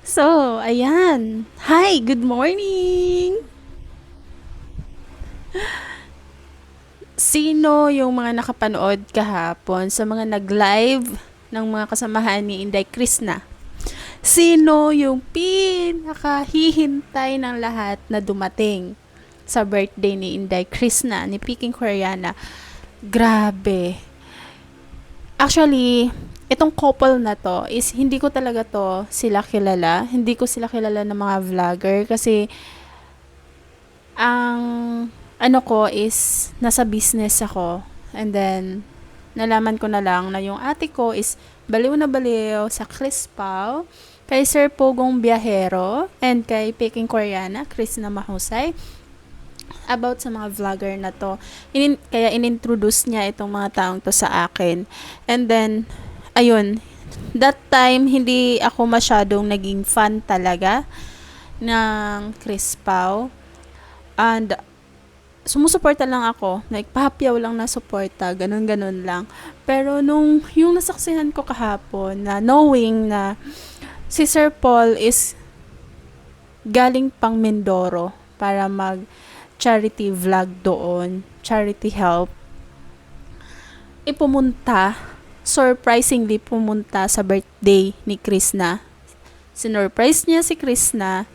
So, ayan. Hi, good morning! Sino yung mga nakapanood kahapon sa mga nag-live ng mga kasamahan ni Inday Krishna? Sino yung pinakahihintay ng lahat na dumating sa birthday ni Inday Krishna, ni Peking Koreana? Grabe. Actually, itong couple na to is hindi ko talaga to sila kilala. Hindi ko sila kilala ng mga vlogger kasi ang ano ko is nasa business ako, and then nalaman ko na lang na yung ate ko is baliw na baliw sa Chris Pao, kay Sir Pogong Biyahero, and kay Peking Koreana, Chris na mahusay, about sa mga vlogger na to. Kaya inintroduce niya itong mga taong to sa akin. And then, ayun, that time, hindi ako masyadong naging fan talaga ng Chris Pao. And sumusuporta lang ako, like pahapyaw lang na suporta, ganun-ganun lang. Pero nung yung nasaksihan ko kahapon na knowing na si Sir Paul is galing pang Mindoro para mag charity vlog doon, charity help, ipumunta, surprisingly pumunta sa birthday ni Krishna. Sinurprise niya si Krishna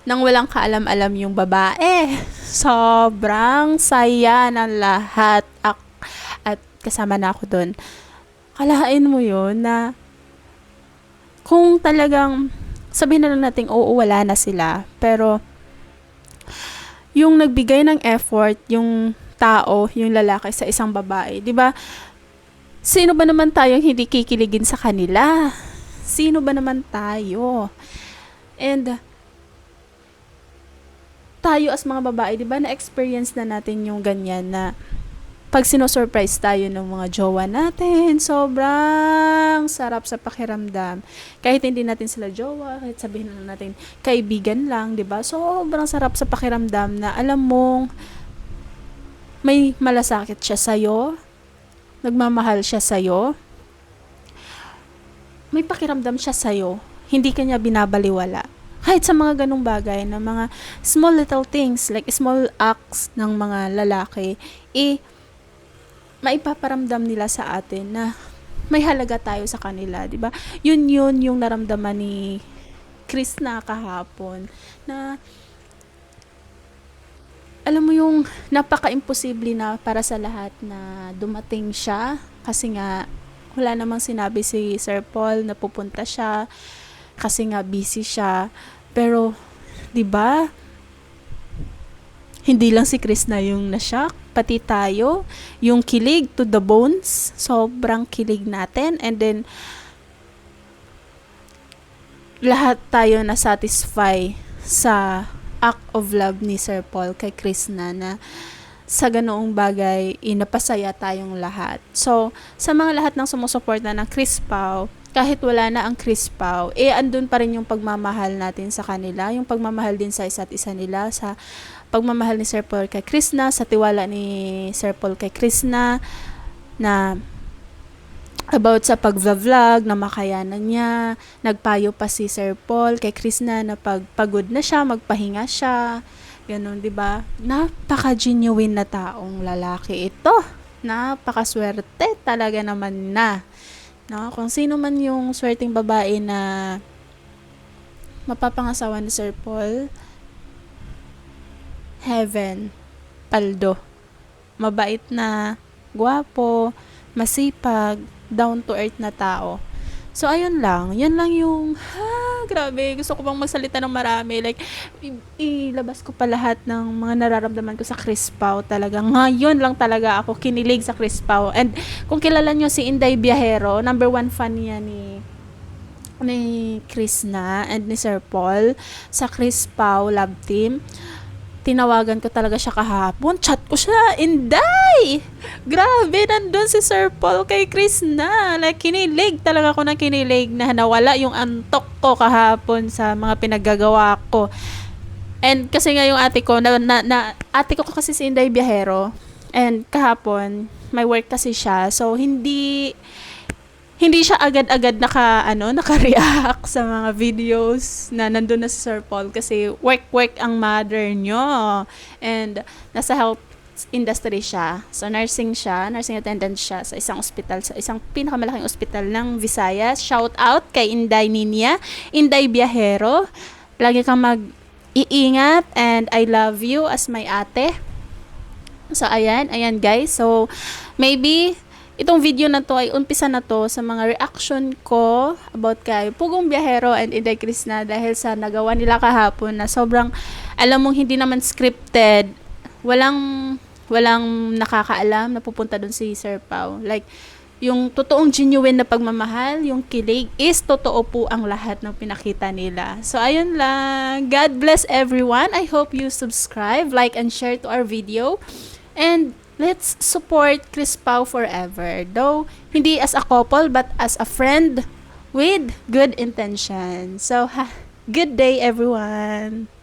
nang walang kaalam-alam yung babae. Sobrang saya ng lahat. At kasama na ako doon. Kalahain mo yun na kung talagang sabihin na lang natin, oo, wala na sila. Pero yung nagbigay ng effort, yung tao, yung lalaki sa isang babae, di ba? Sino ba naman tayong hindi kikiligin sa kanila? Sino ba naman tayo? And tayo as mga babae, di ba, na-experience na natin yung ganyan na pag sinosurprise tayo ng mga jowa natin, sobrang sarap sa pakiramdam. Kahit hindi natin sila jowa, kahit sabihin na natin kaibigan lang, di ba? Sobrang sarap sa pakiramdam na alam mong may malasakit siya sa'yo, nagmamahal siya sa'yo, may pakiramdam siya sa'yo, hindi kanya binabaliwala. Kahit sa mga ganong bagay, na mga small little things, like small acts ng mga lalaki, maipaparamdam nila sa atin na may halaga tayo sa kanila, di ba? Yun yung naramdaman ni Krishna kahapon, na alam mo yung napaka-imposible na para sa lahat na dumating siya, kasi nga wala namang sinabi si Sir Paul na pupunta siya kasi nga busy siya. Pero 'di ba? Hindi lang si Chris na yung na-shock, pati tayo, yung kilig to the bones, sobrang kilig natin, and then lahat tayo na satisfy sa act of love ni Sir Paul kay Chris na sa ganoong bagay, napasaya tayong lahat. So, sa mga lahat ng sumusuporta ng Chris Pao, kahit wala na ang Chris Pao, andun pa rin yung pagmamahal natin sa kanila, yung pagmamahal din sa isa't isa nila, sa pagmamahal ni Sir Paul kay Krishna, sa tiwala ni Sir Paul kay Krishna, na about sa pag-vlog na makayanan niya. Nagpayo pa si Sir Paul kay Krishna na pagpagod na siya, magpahinga siya. Ganun, 'di ba? Napaka-genuine na taong lalaki ito. Napakaswerte talaga naman na. No, kung sino man yung swerteng babae na mapapangasawa ni Sir Paul, heaven, paldo. Mabait na, gwapo, masipag, down to earth na tao. So, ayun lang. Yan lang yung, grabe. Gusto ko bang magsalita ng marami. Like, ilabas ko pa lahat ng mga nararamdaman ko sa Chris Pao talaga. Ngayon lang talaga ako kinilig sa Chris Pao. And, kung kilala nyo si Inday Biyahero, number 1 fan niya ni Krishna and ni Sir Paul sa Chris Pao Love Team. Tinawagan ko talaga siya kahapon. Chat ko siya, Inday! Grabe, nandun si Sir Paul kay Krishna. Like, kinilig talaga ako ng kinilig na nawala yung antok ko kahapon sa mga pinaggagawa ko. And kasi nga yung ate ko, ate ko kasi si Inday Biyahero. And kahapon, may work kasi siya. So, hindi siya agad-agad naka-react sa mga videos na nandun na si Sir Paul kasi work ang mother nyo. And nasa health industry siya. So, nursing attendant siya sa isang ospital, sa isang pinakamalaking ospital ng Visayas. Shout out kay Inday Ninia, Inday Biahero. Lagi kang mag-iingat and I love you as my ate. So, ayan guys. So, maybe itong video na to ay umpisa na to sa mga reaction ko about kay Pugong Biahero and Inday Krishna dahil sa nagawa nila kahapon na sobrang, alam mong hindi naman scripted, walang nakakaalam na pupunta dun si Sir Pao. Like, yung totoong genuine na pagmamahal, yung kilig is totoo po ang lahat ng pinakita nila. So, ayun lang. God bless everyone. I hope you subscribe, like, and share to our video. And let's support Chris Pao forever. Though, hindi as a couple, but as a friend with good intention. So, good day everyone!